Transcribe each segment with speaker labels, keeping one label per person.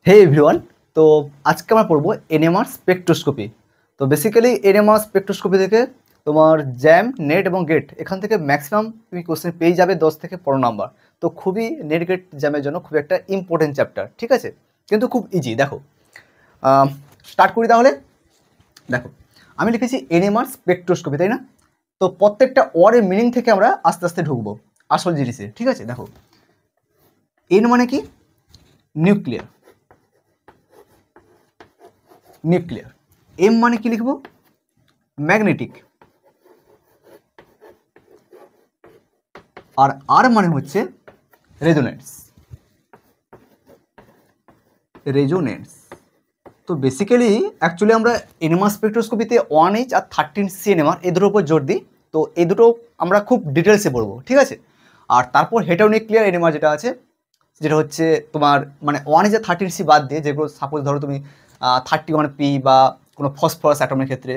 Speaker 1: হে everyone. তো আজকে আমরা পড়বো এনএমআর স্পেকট্রোস্কোপি। তো বেসিক্যালি এনএমআর স্পেকট্রোস্কোপি থেকে তোমার জ্যাম, নেট এবং গেট এখান থেকে ম্যাক্সিমাম তুমি কোশ্চেন পেয়ে যাবে 10 থেকে 15 নাম্বার। তো খুবই নেট গেট জ্যামের জন্য খুব একটা ইম্পর্টেন্ট চ্যাপ্টার, ঠিক আছে? কিন্তু খুব ইজি। দেখো, স্টার্ট করি তাহলে। দেখো, আমি লিখেছি এনএমআর স্পেকট্রোস্কোপি, তাই না? তো প্রত্যেকটা ওয়ার্ডের মিনিং থেকে আমরা আস্তে আস্তে ঢুকবো আসল জিনিসে, ঠিক আছে? দেখো, এন মানে কি? নিউক্লিয়ার। নিউক্লিয়ার। এম মানে কি লিখবো? ম্যাগনেটিক। আর আর মানে হচ্ছে রেজোনেন্স। রেজোনেন্স। তো বেসিক্যালি অ্যাকচুয়ালি আমরা এনএমআর স্পেকট্রোস্কোপিতে 1H আর 13C এনএমআর এই দুটোর উপর জোর দিই। তো এই দুটো আমরা খুব ডিটেলসে পড়বো, ঠিক আছে? আর তারপর হেটারোনিউক্লিয়ার এনএমআর যেটা আছে, যেটা হচ্ছে তোমার মানে 1H আর 13C বাদ দিয়ে, যেগুলো সাপোজ ধরো তুমি 31P বা কোনো ফসফরাস অ্যাটমের ক্ষেত্রে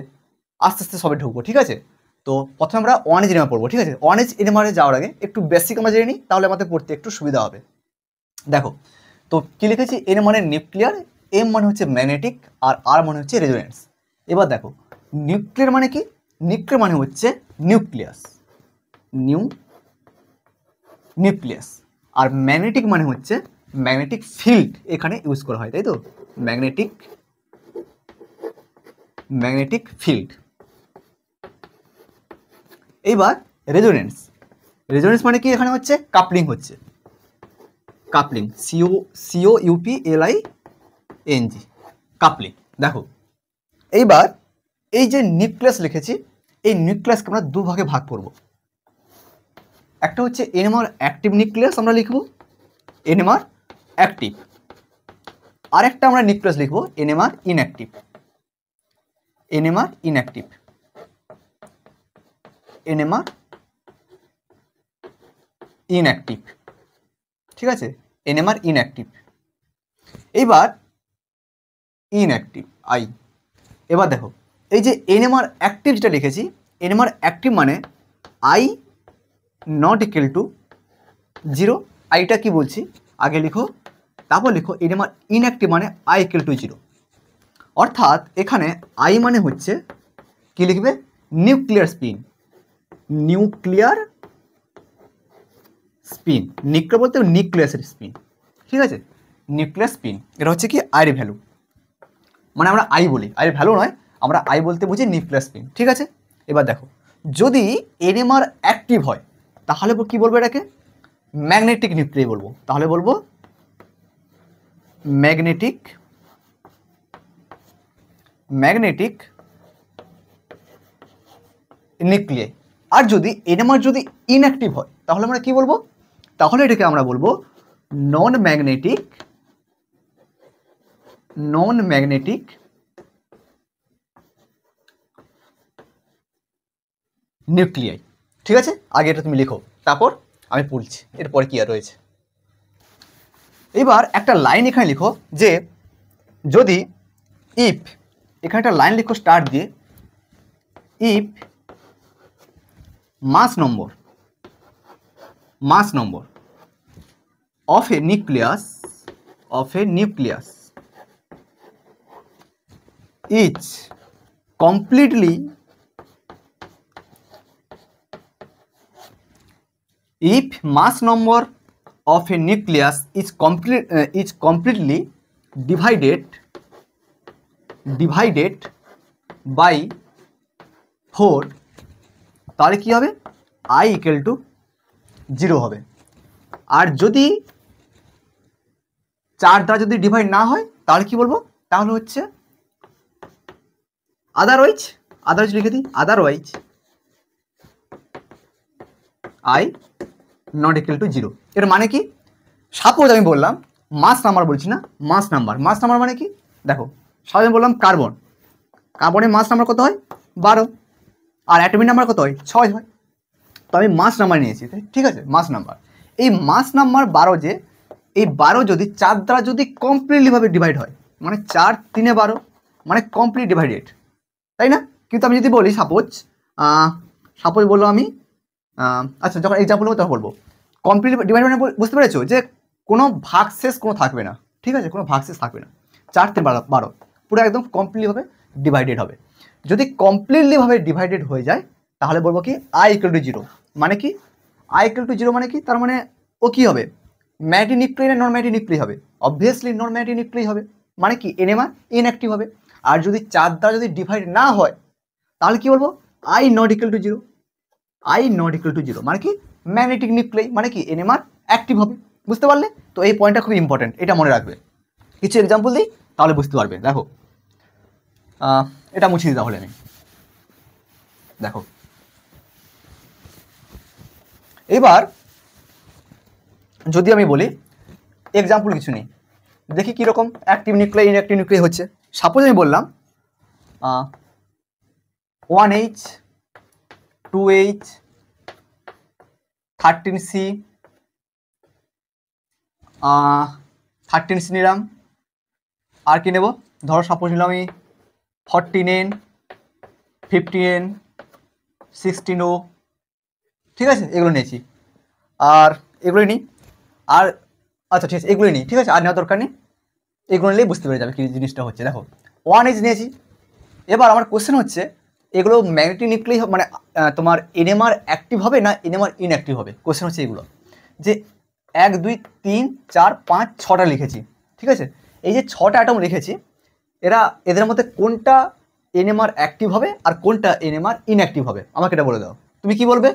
Speaker 1: আস্তে আস্তে সবে ঢুকবো, ঠিক আছে? তো প্রথমে আমরা 1H এনএমআর পড়বো, ঠিক আছে? 1H এনএমআরে যাওয়ার আগে একটু বেসিক আমরা জেনে নিই, তাহলে আমাদের পড়তে একটু সুবিধা হবে। দেখো, তো কি লিখেছি? এন মানে নিউক্লিয়ার, এম মানে হচ্ছে ম্যাগনেটিক, আর আর মানে হচ্ছে রেজোনেন্স। এবার দেখো, নিউক্লিয়ার মানে কি? নিউক্লিয়ার মানে হচ্ছে নিউক্লিয়াস। নিউক্লিয়াস। আর ম্যাগনেটিক মানে হচ্ছে ম্যাগনেটিক ফিল্ড, এখানে ইউজ করা হয়, তাই তো? Magnetic field. এইবার রেজোনেন্স। রেজোনেন্স মানে কি? এখানে হচ্ছে কাপলিং হচ্ছে, কাপলিং, COUPLING, কাপলিং। দেখো, এইবার এই যে নিউক্লিয়াস লিখেছি, এই নিউক্লিয়াসকে আমরা দুভাগে ভাগ করব। একটা হচ্ছে এনএমআর অ্যাক্টিভ নিউক্লিয়াস আমরা লিখব, এনএমআর অ্যাক্টিভ। আর একটা আমরা নিউক্লিয়াস লিখব NMR inactive. NMR inactive. NMR inactive, ঠিক আছে? NMR inactive. এইবার ইনঅ্যাক্টিভ আই। এবার দেখো, এই যে এনএমআর অ্যাক্টিভ যেটা লিখেছি, এনএমআর অ্যাক্টিভ মানে আই নট ইকুয়াল টু 0। আইটা কি বলছি আগে লিখো, তারপর লিখো এনএমআর ইনঅ্যাক্টিভ মানে আই ইকুয়াল টু 0। অর্থাৎ এখানে আই মানে হচ্ছে কি লিখবে? Nuclear spin. Nuclear spin, nuclear বলতে নিউক্লিয়াসের স্পিন, ঠিক আছে? নিউক্লিয়ার স্পিন, এটা হচ্ছে কি আইর ভ্যালু। মানে আমরা আই বলি, আইর ভ্যালু নয়, আমরা আই বলতে বুঝি নিউক্লিয়ার স্পিন, ঠিক আছে? এবার দেখো, যদি এনএমআর অ্যাক্টিভ হয় তাহলে কি বলবো? এটাকে ম্যাগনেটিক নিউক্লিয়ার বলবো। তাহলে বলবো ম্যাগনেটিক নিউক্লিয়ার। আর যদি এনএমআর যদি ইনঅ্যাক্টিভ হয় তাহলে আমরা কি বলবো? তাহলে এটাকে আমরা বলবো নন ম্যাগনেটিক নিউক্লিয়াই, ঠিক আছে? আগে এটা তুমি লিখো, তারপর আমি পড়ছি এরপরে কি আর রয়েছে। এবার একটা লাইন এখানে লিখো যে যদি ইফ, এখানে একটা লাইন লিখো স্টার্ট দিয়ে, if mass number of a nucleus is completely if mass number of a nucleus is completely divided by 4, তাহলে কি হবে? I equal to 0 হবে। আর যদি 4 দ্বারা যদি ডিভাইড না হয় তাহলে কি বলবো? তাহলে হচ্ছে আদারওয়াইজ লিখে দিই, otherwise I not equal to 0। এর মানে কি? সাপোজ আমি বললাম মাস নাম্বার, বলছি না, মাস নাম্বার মানে কি? দেখো, সাপোজ আমি বললাম কার্বনের মাস নাম্বার কত হয়? 12। আর অ্যাটমিক নাম্বার কত হয়? 6 হয়। তো আমি মাস নাম্বার নিয়েছি, ঠিক আছে? মাস নাম্বার, এই মাস নাম্বার 12, যে এই 12 যদি 4 দ্বারা যদি কমপ্লিটলিভাবে ডিভাইড হয়, মানে 4 3 12, মানে কমপ্লিট ডিভাইডেড, তাই না? কিন্তু আমি যদি বলি সাপোজ বললো আমি, আচ্ছা, যখন এক্সাম্পল বলবো তখন বলবো কমপ্লিট ডিভাইড মানে বুঝতে পেরেছো যে কোনো ভাগশেষ কোনো থাকবে না, ঠিক আছে, কোনো ভাগশেষ থাকবে না। 4 3 12 পুরো একদম কমপ্লিটলিভাবে ডিভাইডেড হবে। যদি কমপ্লিটলিভাবে ডিভাইডেড হয়ে যায় তাহলে বলবো কি আই ইকুয়াল টু 0। মানে কি আই ইকুয়াল টু 0 মানে কি, তার মানে ও কি হবে, ম্যাটি নিউক্লিয়ার না নন ম্যাটি নিউক্লিয়ার হবে, অবভিয়াসলি নন ম্যাটি নিউক্লিয়ার হবে। মানে কি এনএমআর ইনঅ্যাক্টিভ হবে। আর যদি 4 দ্বারা যদি ডিভাইড না হয় তাহলে কি বলবো, I not equal to 0। I not equal to 0 মানে কি ম্যাগনেটিক নিউক্লিয়ার, মানে কি এনএমআর অ্যাক্টিভ হবে। বুঝতে পারলে? তো এই পয়েন্টটা খুব ইম্পর্টেন্ট, এটা মনে রাখবে। কিছু এক্সাম্পল দিই তাহলে বুঝতে পারবে। দেখো এটা মুছে দিই তাহলে আমি। দেখো এবার যদি আমি বলি এক্সাম্পল কিছু নেই, দেখি কীরকম অ্যাক্টিভ নিউক্লিয়ার ইনঅ্যাক্টিভ নিউক্লিয়ার হচ্ছে। সাপোজ আমি বললাম 1H 2H 13C 13C নিলাম। আর কি নেব, ধরো সাপোজ নিলাম আমি 14N 15N 16O, ঠিক আছে, এগুলো নিয়েছি। আর এগুলোই নিই, আর আচ্ছা ঠিক আছে এগুলোই নিই, ঠিক আছে, আর নেওয়ার দরকার নেই, এগুলো নিলেই বুঝতে পেরে যাবে কী জিনিসটা হচ্ছে। দেখো 1H নিয়েছি। এবার আমার কোশ্চেন হচ্ছে এগুলো ম্যাগনেটিক নিউক্লিয়ার মানে তোমার এনএমআর অ্যাক্টিভ হবে না এনএমআর ইনঅ্যাক্টিভ হবে। কোশ্চেন হচ্ছে এগুলো যে 1 2 3 4 5 6টা লিখেছি, ঠিক আছে, এই যে 6টা অ্যাটম লিখেছি এদের মধ্যে কোনটা এনএমআর অ্যাক্টিভ হবে আর কোনটা এনএমআর ইনঅ্যাক্টিভ হবে আমাকে এটা বলে দাও। তুমি কি বলবে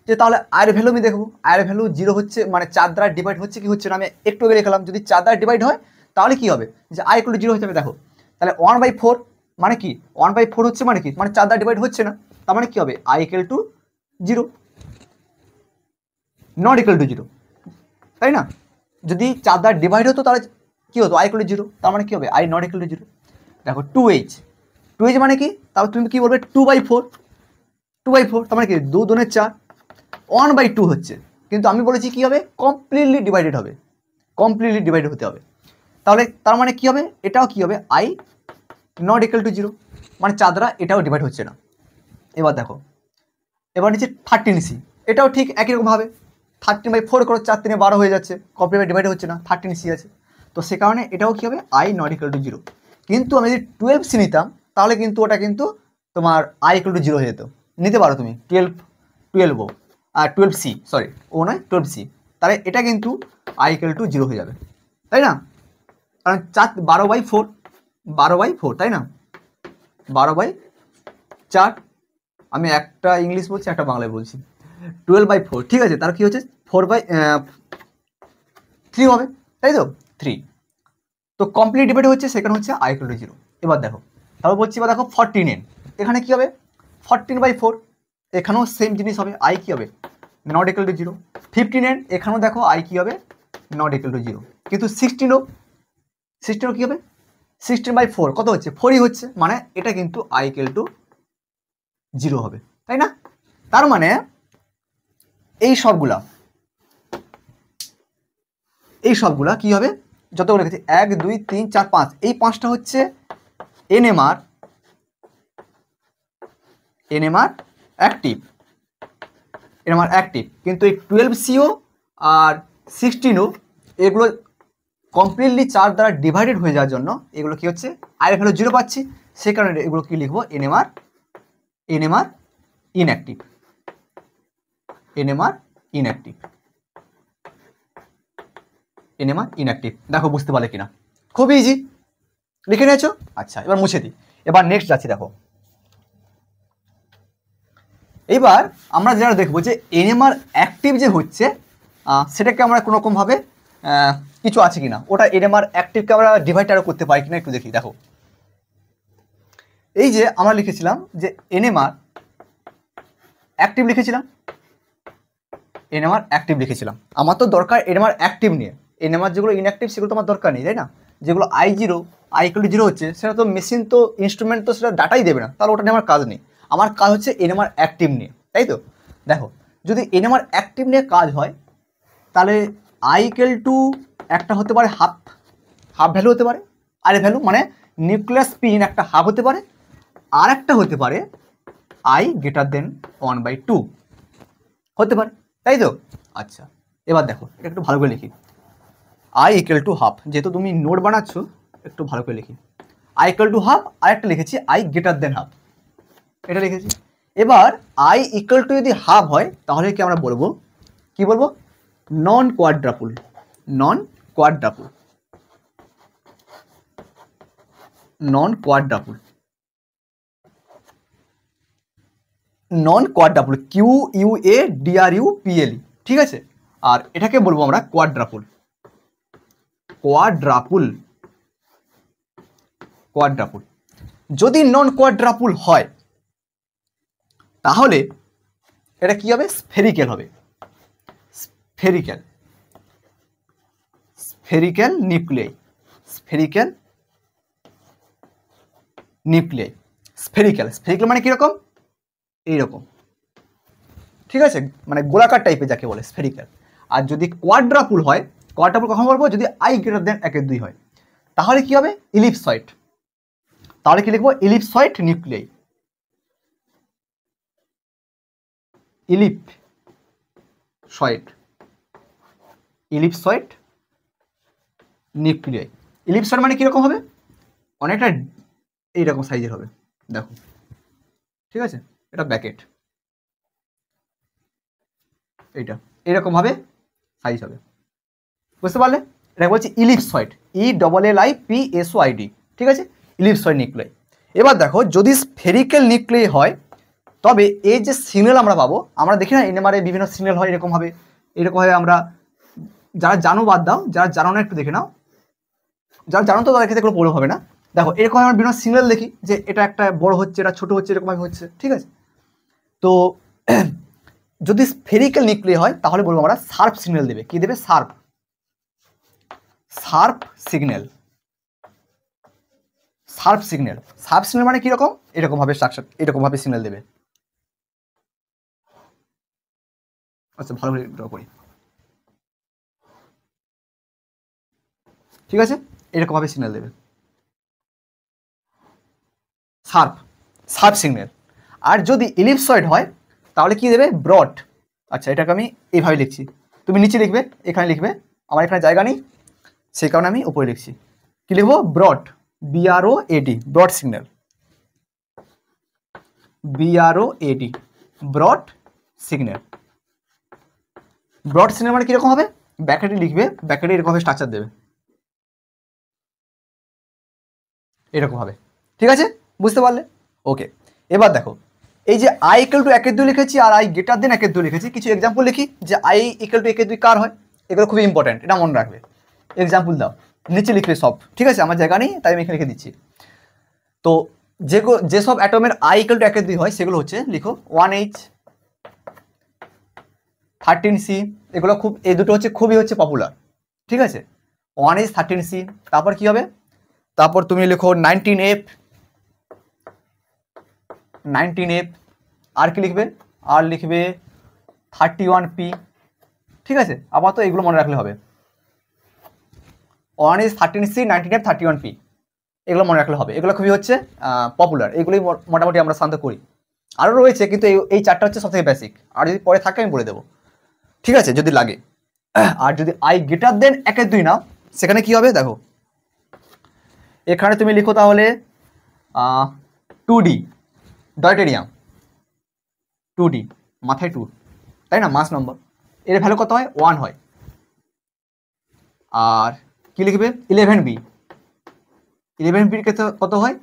Speaker 1: যে তাহলে আয়ের ভ্যালু আমি দেখবো, আয়ের ভ্যালু 0 হচ্ছে মানে 4 দ্বারা ডিভাইড হচ্ছে কি হচ্ছে না, আমি একটু আগে লিখলাম যদি 4 দ্বারা ডিভাইড হয় তাহলে কি হবে যে আই ইকুয়াল টু 0 হয়ে যাবে। দেখো তাহলে 1/4 মানে কি 1/4 হচ্ছে মানে কি মানে 4 দ্বারা ডিভাইড হচ্ছে না, তার মানে কি হবে I equal two 0 not equal to 0, তাই না? যদি 4 দ্বারা ডিভাইড হতো তাহলে কি হতো আই ইকুয়াল টু 0, তার মানে কি হবে আই নট ইকুয়াল টু 0। দেখো 2H মানে কি, তাহলে তুমি কি বলবে 2/4 তার মানে কি 2 2 4 1/2 হচ্ছে, কিন্তু আমি বলেছি কি হবে কমপ্লিটলি ডিভাইডেড হবে, কমপ্লিটলি ডিভাইডেড হতে হবে। তাহলে তার মানে কি হবে এটাও কি হবে আই নট ইকুয়াল টু 0 মানে 4 দ্বারা এটাও ডিভাইড হচ্ছে না। এবার দেখো এবার নিচে 13C, এটাও ঠিক একই রকমভাবে 13/4 করো 4 3 12 হয়ে যাচ্ছে, কমপ্লিটলি ডিভাইড হচ্ছে না, 13C আছে, তো সে কারণে এটাও কি হবে আই নট ইকুয়াল টু 0। কিন্তু আমি যদি 12C নিতাম তাহলে কিন্তু ওটা কিন্তু তোমার আই ইকুয়াল টু 0 হয়ে যেত। নিতে পারো তুমি 12 আর 12C সরি ও নয় 12C, তাহলে এটা কিন্তু আই ইকুয়াল টু 0 হয়ে যাবে, তাই না? কারণ 12/4 তাই না, 12/4 আমি একটা ইংলিশ বলছি একটা বাংলায় বলছি 12/4, ঠিক আছে, তার কি হচ্ছে 4/3 হবে, তাই তো 3, তো কমপ্লিট ডিভাইড হচ্ছে সেখানে হচ্ছে আই ইকুয়াল টু 0। এবার দেখো তারপর বলছি এবার দেখো 14N, এখানে কি হবে 14/4, এখানেও সেম জিনিস হবে আই কি হবে নট ইকুয়াল টু 0। 15N এখানেও দেখো আই কি হবে নট ইকুয়াল টু 0, কিন্তু 16ও কি হবে 16/4 কত হচ্ছে 4ই হচ্ছে, মানে এটা কিন্তু আই ইকুয়াল টু 0 হবে, তাই না? তার মানে এই সবগুলা কি হবে যতগুলো লিখেছি 1 2 3 4 5 এই 5টা হচ্ছে এনএমআর অ্যাক্টিভ, কিন্তু এই 12CO আর 16ও এগুলো কমপ্লিটলি 4 দ্বারা ডিভাইডেড হয়ে যাওয়ার জন্য এগুলো কি হচ্ছে আয়ের ভ্যালু 0 পাচ্ছি, সে কারণে এগুলো কি লিখবো এনএমআর ইনঅ্যাক্টিভ, দেখো বুঝতে পারলে কিনা, খুব ইজি লিখে নিয়েছো। আচ্ছা এবার মুছে দিই, এবার নেক্সট যাচ্ছি। দেখো এবার আমরা যেটা দেখবো যে এনএমআর অ্যাক্টিভ যে হচ্ছে সেটাকে আমরা কোনো রকমভাবে কিছু আছে কিনা, ওটা এনএমআর অ্যাক্টিভকে আমরা ডিভাইড আরও করতে পারি কিনা একটু দেখি। দেখো এই যে আমরা লিখেছিলাম যে এনএমআর অ্যাক্টিভ লিখেছিলাম, আমার তো দরকার এনএমআর অ্যাক্টিভ নিয়ে, এনএমআর যেগুলো ইনঅ্যাক্টিভ সেগুলো তো আমার দরকার নেই, তাই না? যেগুলো আই ইকুয়াল টু 0 হচ্ছে সেটা তো মেশিন তো ইনস্ট্রুমেন্ট তো সেটা ডাটাই দেবে না, তাহলে ওটা নিয়ে আমার কাজ নেই, আমার কাজ হচ্ছে এনএমআর অ্যাক্টিভ নিয়ে, তাই তো? দেখো যদি এনএমআর অ্যাক্টিভ নিয়ে কাজ হয় তাহলে আই ইকুয়াল টু একটা হতে পারে হাফ ভ্যালু হতে পারে, আর ভ্যালু মানে নিউক্লিয়াস স্পিন একটা হাফ হতে পারে, আর একটা হতে পারে আই গ্রেটার দেন 1/2 হতে পারে, তাই তো? আচ্ছা এবার দেখো এটা একটু ভালো করে লিখি, আই ইকুয়াল টু হাফ, যেহেতু তুমি নোট বানাচ্ছ একটু ভালো করে লিখি, আই ইকুয়াল টু হাফ, আর একটা লিখেছি আই গ্রেটার দেন হাফ, এটা লিখেছি। এবার আই ইকুয়াল টু যদি হাফ হয় তাহলে কি আমরা বলবো, কি বলবো, non quadruple, non quadruple, non quadruple, non quadruple, Q U A D R U P L, ঠিক আছে। আর এটাকে বলবো আমরা কোয়াড্রাপুল, কোয়াড্রাপুল, কোয়াড্রাপুল। যদি নন কোয়াড্রাপুল হয় তাহলে এটা কি হবে, স্ফেরিক্যাল হবে, spherical, spherical nuclei, spherical nuclei, spherical, spherical মানে কিরকম, এইরকম, ঠিক আছে, মানে গোলাকার টাইপের যাকে বলে স্ফেরিক্যাল। আর যদি কোয়াড্রাপুল হয়, কোয়াড্রাপুল কখন বলবো, যদি আই গ্রেটার দেন 1-2 হয়, তাহলে কি হবে, ইলিপসয়েড, তাহলে কি লিখবো, ইলিপসয়েড নিউক্লিয়াই, ইলিপসয়েড, ইলিপসয়েড নিউক্লিয়াই। ইলিপসয়েড মানে কিরকম হবে, অনেকটা এইরকম সাইজের হবে, দেখো, ঠিক আছে, এটা ব্যাকেট, এইটা এরকম ভাবে সাইজ হবে, বুঝতে পারলে। এটা বলছি ইলিপসয়েড, ELLIPSOID, ঠিক আছে, ইলিপসয়েড নিউক্লিয়াই। এবার দেখো যদি স্ফেরিক্যাল নিউক্লিয়াই হয় তবে এই যে সিগন্যাল আমরা পাবো, আমরা দেখি না এনএমআর বিভিন্ন সিগন্যাল হয় এরকম ভাবে, আমরা, যারা জানো বাদ দাও, যারা জানো না একটু দেখে নাও, যারা জানো তো তাদের ক্ষেত্রে কোনো প্রবলেম হবে না। দেখো এরকম আমরা বিভিন্ন সিগন্যাল দেখি যে এটা একটা বড় হচ্ছে, এটা ছোট হচ্ছে, এরকম ভাবে হচ্ছে, ঠিক আছে। তো যদি স্ফেরিক্যাল নিউক্লিয়াই হয় তাহলে বলবো আমরা শার্প সিগন্যাল দেবে, কি দেবে, sharp, sharp signal, sharp signal. Sharp signal মানে কিরকম, এরকম ভাবে স্ট্রাকচার, এরকম ভাবে সিগন্যাল দেবে। আচ্ছা ভালো করে ড্র করি, ঠিক আছে, এরকম ভাবে সিগন্যাল দেবে, শার্প, শার্প সিগন্যাল। আর যদি ইলিপসয়েড হয় তাহলে কি দেবে, ব্রড। আচ্ছা এটাকে আমি এইভাবে লিখছি, তুমি নিচে লিখবে, এখানে লিখবে, আমার এখানে জায়গা নেই সেই কারণে আমি উপরে লিখছি, কি লিখবো, broad, BROAD, broad signal, BROAD, broad signal. Broad signal মানে কিরকম হবে, ব্যাকেটে লিখবে, ব্যাকেটে এরকম ভাবে স্ট্রাকচার দেবে, এরকম হবে, ঠিক আছে, বুঝতে পারলে, ওকে। এবার দেখো এই যে আই ইকুয়াল টু 1-2 লিখেছি আর আই গ্রেটার দেন 1-2 লিখেছি, কিছু এক্সাম্পল লিখি যে আই ইকুয়াল টু 1-2 কার হয়, এগুলো খুবই ইম্পর্টেন্ট, এটা মনে রাখবে, এক্সাম্পল দাও, নিচে লিখবে সব, ঠিক আছে, আমার জায়গা নেই তাই আমি এখানে লিখে দিচ্ছি। তো যেসব অ্যাটমের আই ইকুয়াল টু 1-2 হয় সেগুলো হচ্ছে, লিখো 1H, 13C, এগুলো খুব, এই দুটো হচ্ছে খুবই হচ্ছে পপুলার, ঠিক আছে, 1H 13C। তারপর কি হবে, তারপর তুমি লিখো 19F, 19F, আর কি লিখবে, আর লিখবে 31P, ঠিক আছে, আবার তো এগুলো মনে রাখলে হবে, 1H 13C, 19F, 31P, এগুলো মনে রাখলে হবে, এগুলো খুবই হচ্ছে পপুলার, এগুলোই মোটামুটি আমরা সাধারণত করি। আরও রয়েছে কিন্তু এই চারটা হচ্ছে সবথেকে বেসিক, আর যদি পরে থাকে আমি বলে দেবো, ঠিক আছে, যদি লাগে। আর যদি আই গ্রেটার দেন 1-2 নাও, সেখানে কি হবে দেখো, এখানে তুমি লিখো তাহলে 2D, ডয়টেরিয়াম, 2D, মাথায় 2, তাই না, মাস নম্বর, এর ভ্যালু কত হয়, 1 হয়। আর কি লিখবে, 11B, 11Bর ক্ষেত্রে কত হয়,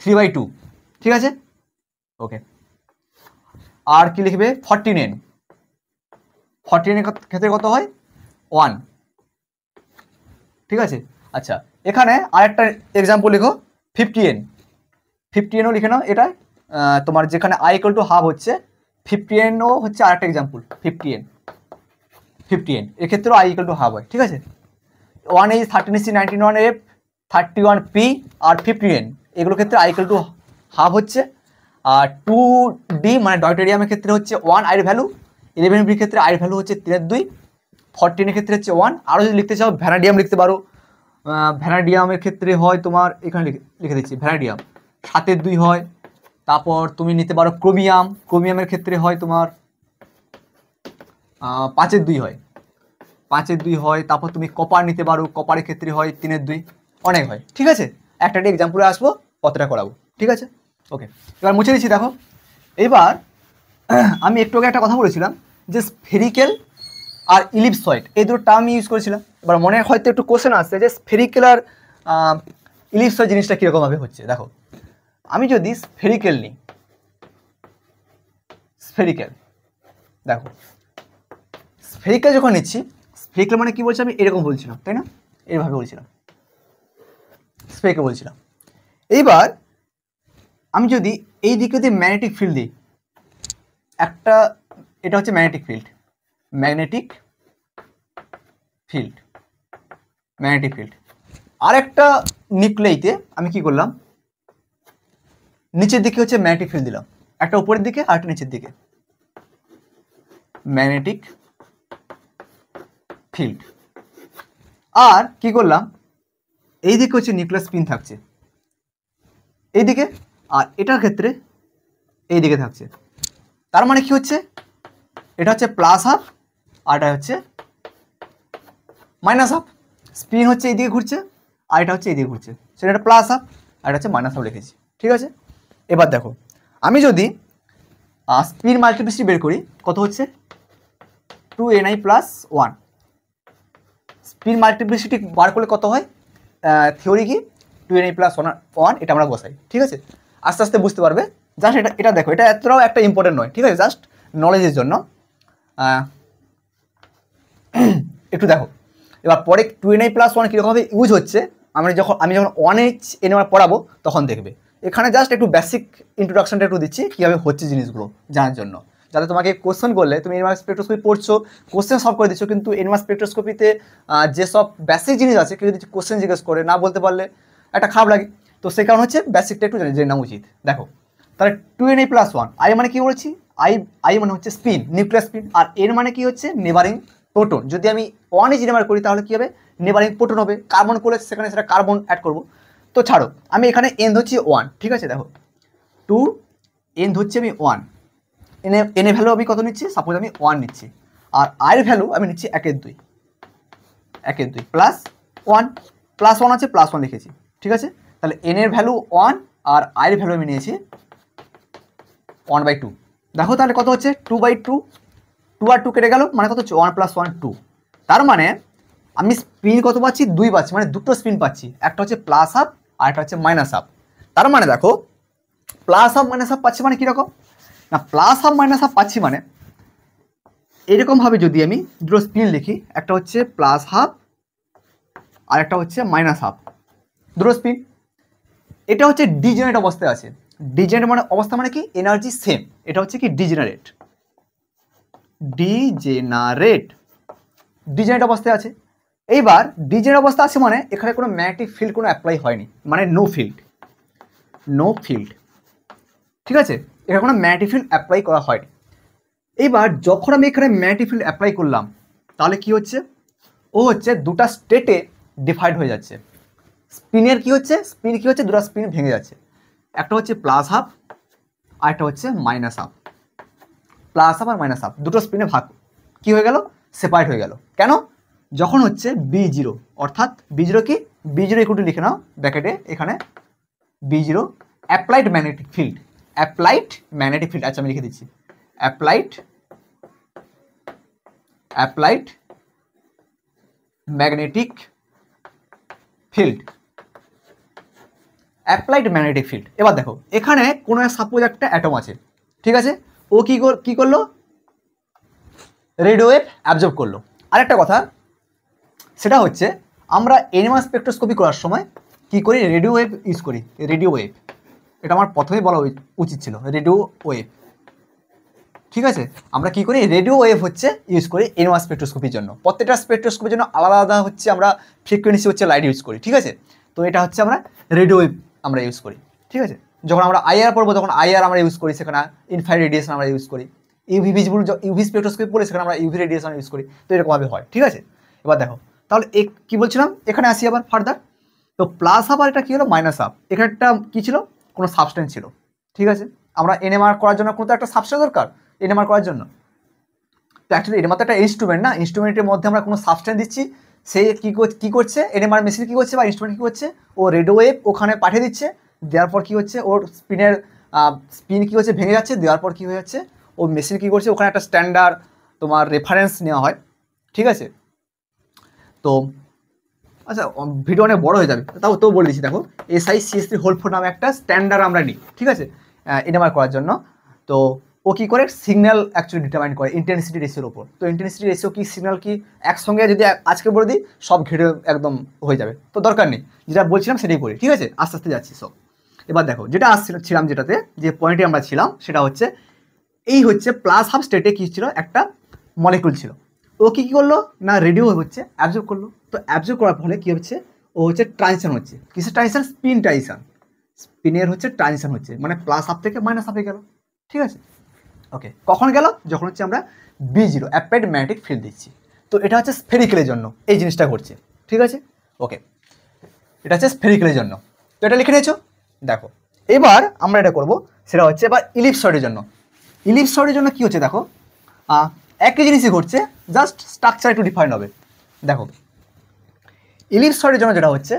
Speaker 1: 3/2, ঠিক আছে, ওকে। আর কি লিখবে, 14N, 14 এর ক্ষেত্রে কত হয়, 1, ঠিক আছে। আচ্ছা এখানে আরেকটা এক্সাম্পল লিখো, 50N, 50Nও লিখে নাও, এটা তোমার যেখানে আই ইকুয়াল টু হাফ হচ্ছে, 50Nও হচ্ছে আরেকটা এক্সাম্পল, 50N, 50N এর ক্ষেত্রেও আই ইকুয়াল টু হাফ হয়, ঠিক আছে। 1H 13C, 19F, 31P আর 50N এগুলোর ক্ষেত্রে আই ইকুয়াল টু হাফ হচ্ছে। আর 2D মানে ডয়টেরিয়ামের ক্ষেত্রে হচ্ছে 1 আইয়ের ভ্যালু, 11Bর ক্ষেত্রে আইয়ের ভ্যালু হচ্ছে 3/2, 14 ক্ষেত্রে হচ্ছে 1। আরও যদি লিখতে চাও ভ্যানাডিয়াম লিখতে পারো, ভ্যানাডিয়ামের ক্ষেত্রে হয় তোমার, এখানে লিখে দিচ্ছি, ভ্যানাডিয়াম 7/2 হয়। তারপর তুমি নিতে পারো ক্রোমিয়াম, ক্রোমিয়ামের ক্ষেত্রে হয় তোমার 5/2 হয়, 5-এর 2 হয়, তারপর তুমি কপার নিতে পারো, কপারের ক্ষেত্রে হয় 3-এর 2, অনেক হয়। ঠিক আছে, একটা এক্সাম্পলে আসবো, কতটা করাবো। ঠিক আছে, ওকে, এবার মুছে দিচ্ছি। দেখো এবার আমি একটু আগে একটা কথা বলেছিলাম যে স্ফেরিক্যাল আর ইলিপসয়েড এই দুটো টার্ম ইউজ করেছিলাম। এবার মনে হয়তো একটু কোশ্চেন আসছে যে স্ফেরিক্যাল আর ইলিপসয়েড জিনিসটা কীরকমভাবে হচ্ছে। দেখো আমি যদি স্ফেরিক্যাল নিই, স্ফেরিক্যাল, দেখো স্ফেরিক্যাল যখন নিচ্ছি, স্ফেরিক্যাল মানে কি বলছি, আমি এরকম বলছিলাম তাই না, এইভাবে বলছিলাম, স্ফেরিক্যাল বলছিলাম। এইবার আমি যদি এই দিকে যদি ম্যাগনেটিক ফিল্ড দিই, একটা, এটা হচ্ছে magnetic field, magnetic field, magnetic field. আর একটা নিউক্লিয়াইতে আমি কি করলাম, নিচের দিকে হচ্ছে ম্যাগনেটিক ফিল্ড দিলাম, একটা উপরের দিকে আর একটা নিচের দিকে, ম্যাগনেটিক ফিল্ড। আর কি করলাম, এই দিকে হচ্ছে নিউক্লিয়াস স্পিন থাকছে এইদিকে, আর এটার ক্ষেত্রে এই দিকে থাকছে। তার মানে কি হচ্ছে, এটা হচ্ছে প্লাস হাফ আর এটা হচ্ছে মাইনাস হাফ। স্পিন হচ্ছে এইদিকে ঘুরছে আর এটা হচ্ছে এইদিকে ঘুরছে, সেটা একটা প্লাস হাফ আর এটা হচ্ছে মাইনাস হাফ লিখেছি। ঠিক আছে, এবার দেখো আমি যদি স্পিন মাল্টিপ্লিসিটি বের করি, কত হচ্ছে 2ni+1। স্পিন মাল্টিপ্লিসিটি বার করলে কত হয়, থিওরি কি 2ni+1, এটা আমরা বসাই। ঠিক আছে, আস্তে আস্তে বুঝতে পারবে। জাস্ট এটা দেখো, এটা এতটাও একটা ইম্পর্টেন্ট নয়। ঠিক আছে, জাস্ট নলেজের জন্য একটু দেখো। এবার পরে 2ni+1 কীরকমভাবে ইউজ হচ্ছে আমি যখন 1h NMR পড়াবো তখন দেখবে। এখানে জাস্ট একটু বেসিক ইন্ট্রোডাকশনটা একটু দিচ্ছি কীভাবে হচ্ছে জিনিসগুলো জানার জন্য, যাতে তোমাকে কোশ্চেন করলে তুমি NMR স্পেকট্রোস্কোপি পড়ছো, কোশ্চেন সলভ করে দিচ্ছ, কিন্তু NMR স্পেকট্রোস্কোপিতে যেসব বেসিক জিনিস আছে কেউ যদি কোশ্চেন জিজ্ঞেস করে না বলতে পারলে একটা খারাপ লাগে। তো সেই কারণ হচ্ছে বেসিকটা একটু জেনে নেওয়া উচিত। দেখো তাহলে 2ni+1, আই মানে কি বলেছি, আই মানে হচ্ছে স্পিন, নিউক্লিয়াস স্পিন, আর এন মানে কি হচ্ছে নেবারিং প্রোটন। যদি আমি 1h NMR করি তাহলে কি হবে, নেবারিং প্রোটন হবে। কার্বন করলে সেখানে সেটা কার্বন অ্যাড করবো। তো ছাড়ো, আমি এখানে এন ধরছি 1। ঠিক আছে, দেখো 2 এন ধরছি আমি 1, এনে ভ্যালু আমি কত নিচ্ছি, সাপোজ আমি 1 নিচ্ছি, আর আয়ের ভ্যালু আমি নিচ্ছি 1/2, 1/2 +1 আছে, +1 লিখেছি। ঠিক আছে, তাহলে এন এর ভ্যালু 1 আর আয়ের ভ্যালু আমি নিয়েছি 1/2। দেখো তাহলে কত হচ্ছে 2/2, 2 আর 2 কেটে গেল, মানে কত হচ্ছে 1 + 1 2। তার মানে আমি স্পিন কত পাচ্ছি, 2 পাচ্ছি, মানে দুটো স্পিন পাচ্ছি, একটা হচ্ছে প্লাস হাফ আর একটা হচ্ছে মাইনাস হাফ। তার মানে দেখো প্লাস হাফ মাইনাস হাফ পাচ্ছি মানে কীরকম না, প্লাস হাফ মাইনাস হাফ পাচ্ছি মানে এরকমভাবে যদি আমি দুটো স্পিন লিখি, একটা হচ্ছে প্লাস হাফ আর একটা হচ্ছে মাইনাস হাফ, দুটো স্পিন। এটা হচ্ছে ডিজেনারেট অবস্থায় আছে। ডিজেনারেট মানে অবস্থা মানে কি, এনার্জি সেম, এটা হচ্ছে কি ডিজেনারেট, ডিজেনারেট অবস্থায় আছে। এইবার ডিজেনারেট অবস্থা আছে মানে এখানে কোনো ম্যাগনেটিক ফিল্ড কোনো অ্যাপ্লাই হয়নি, মানে নো ফিল্ড। ঠিক আছে, এখানে কোনো ম্যাগনেটিক ফিল্ড অ্যাপ্লাই করা হয়নি। এইবার যখন আমি এখানে ম্যাগনেটিক ফিল্ড অ্যাপ্লাই করলাম তাহলে কি হচ্ছে, ও হচ্ছে দুটা স্টেটে ডিভাইড হয়ে যাচ্ছে। স্পিনের কি হচ্ছে, দুটো স্পিন ভেঙে যাচ্ছে, একটা হচ্ছে প্লাস হাফ আর একটা হচ্ছে মাইনাস হাফ। প্লাস হাফ আর মাইনাস হাফ দুটো স্পিনে ভাগ কি হয়ে গেল, সেপারেট হয়ে গেল। কেন, যখন হচ্ছে B0, অর্থাৎ B0 কি, B0 ইকুয়াল লিখে নাও ব্র্যাকেটে, এখানে B0 অ্যাপ্লাইড ম্যাগনেটিক ফিল্ড, আচ্ছা আমি লিখে দিচ্ছি অ্যাপ্লাইড ম্যাগনেটিক ফিল্ড, এবার দেখো এখানে কোনো সাপোজ একটা অ্যাটম আছে। ঠিক আছে, ও কি করলো, রেডিও ওয়েভ অ্যাবজর্ব করলো। আরেকটা কথা, সেটা হচ্ছে আমরা NMR স্পেকট্রোস্কোপি করার সময় কি করি, রেডিও ওয়েভ ইউজ করি। এটা আমার প্রথমেই বলা উচিত ছিল, রেডিও ওয়েভ। ঠিক আছে, আমরা কি করি, রেডিও ওয়েভ হচ্ছে ইউজ করি NMR স্পেকট্রোস্কোপির জন্য। প্রত্যেকটা স্পেকট্রোস্কোপির জন্য আলাদা আলাদা হচ্ছে আমরা ফ্রিকোয়েন্সি হচ্ছে লাইট ইউজ করি। ঠিক আছে, তো এটা হচ্ছে আমরা রেডিও ওয়েভ আমরা ইউজ করি। ঠিক আছে, যখন আমরা IR পড়বো তখন IR আমরা ইউজ করি, সেখানে ইনফ্রারেড রেডিয়েশন আমরা ইউজ করি। ইউভি স্পেকট্রোস্কোপি পড়লে সেখানে আমরা ইউভি রেডিয়েশন ইউজ করি। তো এরকমভাবে হয়। ঠিক আছে, এবার দেখো তাহলে কি বলছিলাম, এখানে আসি আবার ফার্দার। তো প্লাস হাফ আর এটা কী হলো, মাইনাস হাফ। এখানে একটা কী ছিল, কোনো সাবস্টেন্স ছিল। ঠিক আছে, আমরা NMR করার জন্য কোনো তো একটা সাবস্টেন্স দরকার NMR করার জন্য। তো অ্যাকচুয়ালি এর মাত্র একটা ইনস্ট্রুমেন্ট না, ইনস্ট্রুমেন্টের মধ্যে আমরা কোনো সাবস্টেন্স দিচ্ছি, সে কী করছে, এনএমআর মেশিন কী করছে বা ইনস্ট্রুমেন্ট কী করছে, ও রেডিও ওয়েভ ওখানে পাঠিয়ে দিচ্ছে, দেওয়ার পর কী হচ্ছে, ওর স্পিন কী হচ্ছে, ভেঙে যাচ্ছে, দেওয়ার পর কী হয়ে যাচ্ছে, ও মেশিন কী করছে, ওখানে একটা স্ট্যান্ডার্ড তোমার রেফারেন্স নেওয়া হয়, ঠিক আছে। তো আচ্ছা ভিডিও অনেক বড় হয়ে যাবে, তো বলে দিচ্ছি, দেখো SI/CS3 হোল 4 নামে একটা স্ট্যান্ডার্ড আমরা নিই, ঠিক আছে, এনএমআর করার জন্য। তো ও কী করে, সিগন্যাল অ্যাকচুয়ালি ডিটারমাইন করে ইন্টেন্সিটি রেশিওর উপর। তো ইন্টেন্সিটি রেশিও কি, সিগন্যাল কি, একসঙ্গে যদি আজকে বলে দিই সব ঘিরে একদম হয়ে যাবে, তো দরকার নেই, যেটা বলছিলাম সেটাই করি, ঠিক আছে, আস্তে আস্তে যাচ্ছি সব। এবার দেখো যেটা ছিলাম যেটাতে, যে পয়েন্টে আমরা ছিলাম সেটা হচ্ছে এই হচ্ছে প্লাস হাফ স্টেটে কী ছিল, একটা মলিকুল ছিল, ও কী করলো না, রেডিও হচ্ছে অ্যাবজর্ব করলো। তো অ্যাবজর্ব করার ফলে কী হচ্ছে, ও হচ্ছে ট্রানজিশন হচ্ছে, কিসের ট্রানজিশন, স্পিন ট্রানজিশন, স্পিনের হচ্ছে ট্রানজিশন হচ্ছে, মানে প্লাস হাফ থেকে মাইনাস হাফে গেল, ঠিক আছে। ওকে, কখন গেল, যখন হচ্ছে আমরা B0 অ্যাপ্লাইড ম্যাগনেটিক ফিল্ড দিচ্ছি। তো এটা হচ্ছে স্ফেরিক্যালের জন্য এই জিনিসটা ঘটছে, ঠিক আছে। ওকে, এটা হচ্ছে স্ফেরিক্যালের জন্য, তো এটা লিখে নিয়েছো। দেখো এবার আমরা এটা করব, সেটা হচ্ছে এবার ইলিপসয়েডের জন্য। ইলিপসয়েডের জন্য কী হচ্ছে, দেখো একই জিনিসই ঘটছে, জাস্ট স্ট্রাকচার একটু ডিফাইন হবে। দেখো ইলিপসয়েডের জন্য যেটা হচ্ছে,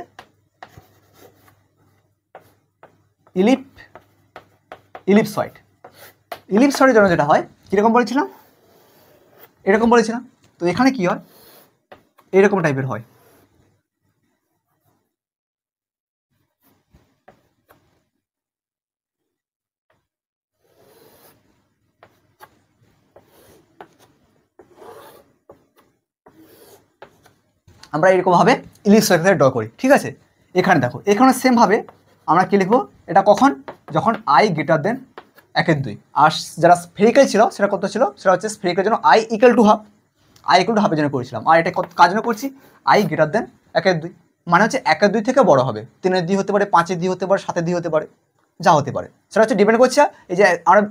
Speaker 1: ইলিপসয়েডের জন্য যেটা হয় কীরকম বলেছিলাম, এরকম বলেছিলাম। তো এখানে কি হয়, এরকম টাইপের হয়। আমরা এরকমভাবে ইলিপসয়েড ড্র করি, ঠিক আছে। এখানে দেখো, এখানে সেমভাবে আমরা কী লিখবো, এটা কখন, যখন I > 1/2। আর যারা স্ফেরিক্যাল ছিল সেটা কত ছিল, সেটা হচ্ছে স্ফেরিক্যালের জন্য I = হাফ, I = হাফের জন্য করেছিলাম। আর এটা কার জন্য করছি, I > 1/2, মানে হচ্ছে 1/2 থেকে বড় হবে, 3/2 হতে পারে, 5/2 হতে পারে, 7/2 হতে পারে, যা হতে পারে সেটা হচ্ছে ডিপেন্ড করছে। এই যে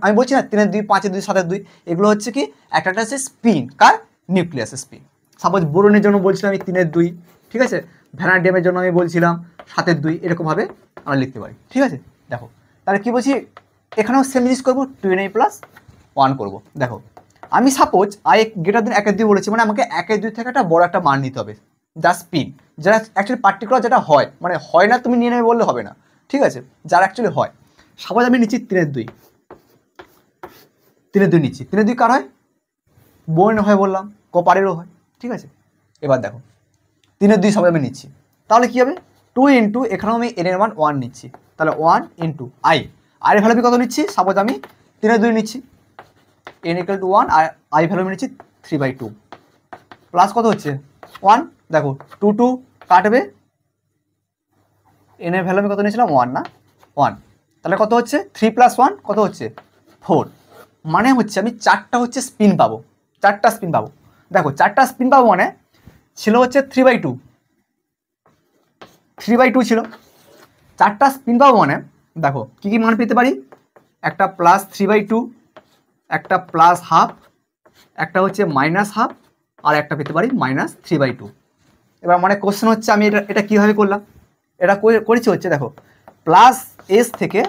Speaker 1: আমি বলছি না 3/2, 5/2, 7/2, এগুলো হচ্ছে কি একটা হচ্ছে স্পিন, কার, নিউক্লিয়াসের স্পিন। সাপোজ বোরনের জন্য বলছিলাম আমি 3/2, ঠিক আছে, ভ্যানাডিয়ামের জন্য আমি বলছিলাম 7/2, এরকমভাবে আমরা লিখতে পারি, ঠিক আছে। দেখো তাহলে কী বলছি, এখানেও সেম জিনিস করবো, 2Na + 1 করবো। দেখো আমি সাপোজ I > 1/2 বলেছি, মানে আমাকে 1/2 থেকে একটা বড় একটা মান নিতে হবে, যা স্পিন, যারা অ্যাকচুয়ালি পার্টিকুলার যেটা হয়, মানে হয় না তুমি নিয়ে নেবে বললে হবে না, ঠিক আছে, যারা অ্যাকচুয়ালি হয়। সাপোজ আমি নিচ্ছি 3/2 নিচ্ছি, 3/2 কার হয়, বোরনের হয় বললাম, কপারেরও হয়, ঠিক আছে। এবার দেখো 3/2 সাপোজ আমি নিচ্ছি, তাহলে কী হবে, 2 × এখানেও আমি n এর মান 1 নিচ্ছি, তাহলে 1 × I, আর এর ভ্যালু আমি কত নিচ্ছি, সাপোজ আমি 3/2 নিচ্ছি, n = 1, আর I ভ্যালু আমি নিচ্ছি 3/2, প্লাস কত হচ্ছে 1, দেখো 2 2 কাটবে, n এর ভ্যালু আমি কত নিয়েছিলাম 1 না, 1, তাহলে কত হচ্ছে 3 + 1 কত হচ্ছে 4, মানে হচ্ছে আমি 4টা হচ্ছে স্পিন পাবো, 4টা স্পিন পাবো। দেখো 4টা স্পিন পাবো মানে ছিল হচ্ছে 3/2 ছিল, 4টা স্পিন পাবো মানে দেখো কী কী মান পেতে পারি, একটা +3/2, একটা +½ একটা হচ্ছে -½ আর একটা পেতে পারি -3/2। এবার মানে কোশ্চেন হচ্ছে আমি এটা কীভাবে করলাম, এটা করেছি হচ্ছে দেখো +S থেকে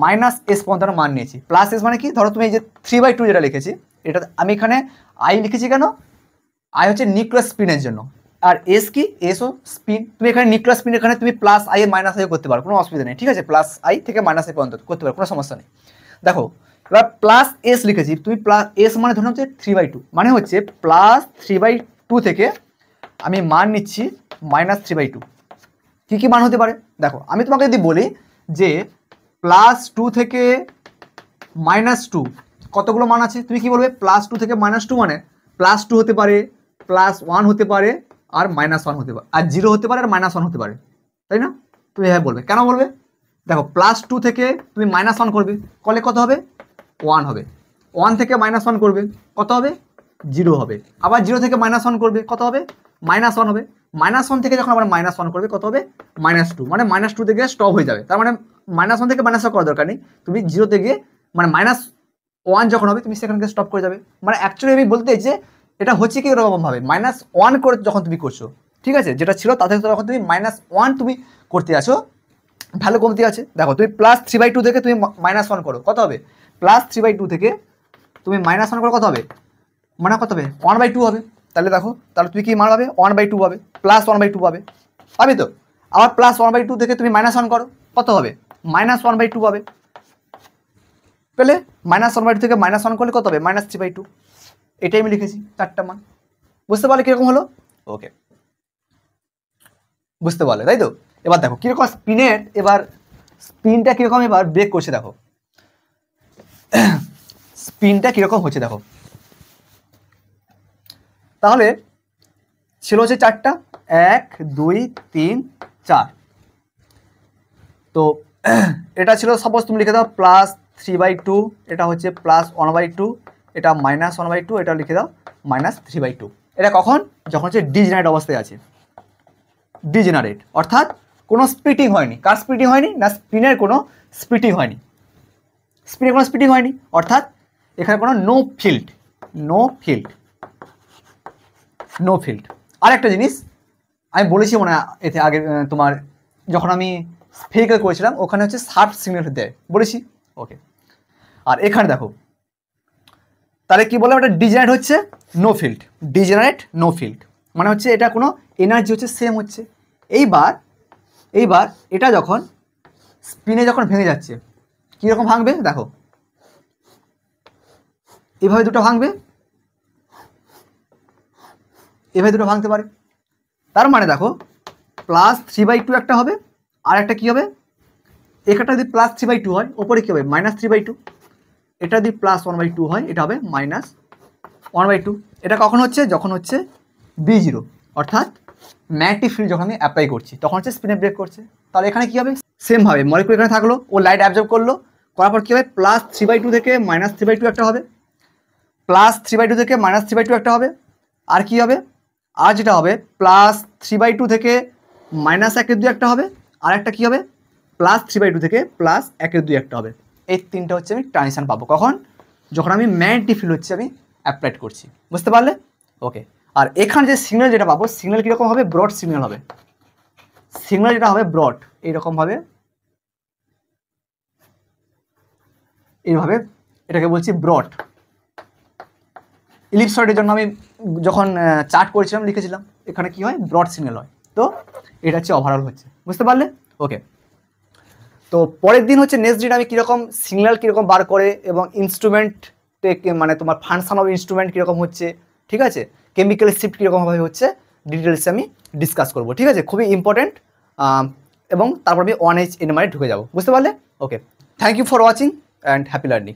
Speaker 1: -S পর্যন্ত মান নিয়েছি। +S মানে কি, ধরো তুমি এই যে 3/2 যেটা লিখেছি, এটা আমি এখানে I লিখেছি কেন, I হচ্ছে নিউক্লিয়াস স্পিনের জন্য, আর S কি, Sও স্পিন, তুমি এখানে নিউক্লিয়াস স্পিন, এখানে তুমি +I -I করতে পারো, কোনো অসুবিধা নেই, ঠিক আছে, +I থেকে -I পর্যন্ত করতে পারো, কোনো সমস্যা নেই। দেখো এবার +S লিখেছি, তুমি S মানে ধরুন হচ্ছে 3/2, মানে হচ্ছে +3/2 থেকে আমি মান নিচ্ছি -3/2। কী কী মান হতে পারে, দেখো আমি তোমাকে যদি বলি যে +2 থেকে -2 কতগুলো মান আছে, তুমি কি বলবে, +2 থেকে -2 মানে +2 হতে পারে, +1 হতে পারে, আর -1 হতে পারে, আর 0 হতে পারে, আর -1 হতে পারে, তাই না, তুমি হ্যাঁ বলবে, কেন বলবে, দেখো +2 থেকে তুমি -1 করবে, করলে কত হবে 1 হবে, 1 থেকে -1 করবে কত হবে 0 হবে, আবার 0 থেকে -1 করবে কত হবে -1 হবে, -1 থেকে যখন আবার -1 করবে কত হবে -2, মানে -2 থেকে স্টপ হয়ে যাবে, তার মানে -1 থেকে -1 করার দরকার নেই, তুমি 0 থেকে মানে -1 যখন হবে তুমি সেখান থেকে স্টপ করে যাবে। মানে অ্যাকচুয়ালি আমি বলতে যে এটা হচ্ছে কি এরকমভাবে -1 করে যখন তুমি করছো, ঠিক আছে, যেটা ছিল তাতে যখন তুমি -1 তুমি করতে আছো, ভ্যালু কমতে আছে। দেখো তুমি +3/2 থেকে তুমি -1 করো কত হবে, +3/2 থেকে তুমি -1 করো কত হবে মানে কত হবে 1/2 হবে। তাহলে দেখো, তাহলে তুমি কি মান পাবে 1/2 পাবে, প্লাস 1/2 পাবে, পাবে তো। আবার প্লাস 1/2 থেকে তুমি -1 করো, কত হবে -1/2 পাবে। পেলে -1/2 থেকে -1 করলে কত হবে -3/2। এটাই আমি লিখেছি 4টা মান। বুঝতে পারলে কিরকম হলো? ওকে, বুঝতে পারলে তাই তো। এবার দেখো কিরকম স্পিনের, এবার স্পিনটা কিরকম এবার ব্রেক করছে দেখো, স্পিনটা কিরকম হচ্ছে দেখো। তাহলে ছিল হচ্ছে 4টা, 1 2 3 4। তো এটা ছিল, সাপোজ তুমি লিখে দাও +3/2, এটা হচ্ছে +1/2, এটা -1/2, এটা লিখে দাও -3/2। এটা কখন? যখন হচ্ছে ডিজেনারেট অবস্থায় আছে। ডিজেনারেট অর্থাৎ কোনো স্প্লিটিং হয়নি। কার স্প্লিটিং হয়নি? না স্পিনের কোনো স্প্লিটিং হয়নি। স্পিনের কোনো স্প্লিটিং হয়নি অর্থাৎ এখানে কোনো no field, no field, no field. আরেকটা জিনিস আমি বলেছি মনে হয় এতে আগে, তোমার যখন আমি স্ফেরিক্যাল করেছিলাম ওখানে হচ্ছে শার্প সিগন্যাল দেয় বলেছি। ওকে, আর এখানে দেখো তাহলে কি বললাম, এটা ডিজেনারেট হচ্ছে no field, degenerate no field মানে হচ্ছে এটা কোনো এনার্জি হচ্ছে সেম হচ্ছে। এইবার এটা যখন স্পিনে যখন ভেঙে যাচ্ছে কীরকম ভাঙবে দেখো, এভাবে দুটো ভাঙবে, এভাবে দুটো ভাঙতে পারে। তার মানে দেখো +3/2 একটা হবে, আর একটা কী হবে, এখানটা যদি +3/2 হয় ওপরে কী হবে -3/2, এটা যদি +1/2 হয় এটা হবে -1/2। এটা কখন হচ্ছে? যখন হচ্ছে B0 অর্থাৎ ম্যাগনেটিক ফিল্ড যখন আমি অ্যাপ্লাই করছি তখন হচ্ছে স্পিনে ব্রেক করছে। তাহলে এখানে কী হবে, সেমভাবে মলিকুল এখানে থাকলো, ও লাইট অ্যাবজর্ব করলো, করার পর কী হবে +3/2 থেকে -3/2 একটা হবে, +3/2 থেকে -3/2 একটা হবে, আর কি হবে, আর যেটা হবে +3/2 থেকে -1/2 একটা হবে, আর একটা কী হবে +3/2 থেকে +1/2 একটা হবে। এই তিনটা হচ্ছে আমি ট্রানজিশন পাবো কখন? যখন আমি ম্যাগনেটিক ফিল্ড হচ্ছে আমি অ্যাপ্লাইড করছি। বুঝতে পারলে? ওকে, আর এখানে যে সিগন্যাল যেটা পাবো, সিগন্যাল কীরকম হবে? ব্রড সিগন্যাল হবে। সিগন্যাল যেটা হবে ব্রড, এইরকমভাবে, এইভাবে এটাকে বলছি ব্রড। ইলিপসয়েডের জন্য আমি যখন চার্ট করেছিলাম লিখেছিলাম এখানে কি হয় ব্রড সিগন্যাল হয়। তো এটা হচ্ছে ওভারঅল হচ্ছে। বুঝতে পারলে? ওকে, তো পরের দিন হচ্ছে নেক্সট দিন আমি কীরকম সিগন্যাল কীরকম বার করে এবং ইনস্ট্রুমেন্ট মানে তোমার ফাংশন অফ ইনস্ট্রুমেন্ট কীরকম হচ্ছে, ঠিক আছে, কেমিক্যাল শিফট কীরকমভাবে হচ্ছে ডিটেলসে আমি ডিসকাস করবো। ঠিক আছে, খুবই ইম্পর্টেন্ট। এবং তারপর আমি 1H NMR ঢুকে যাবো। বুঝতে পারলে? Okay, thank you for watching and happy learning.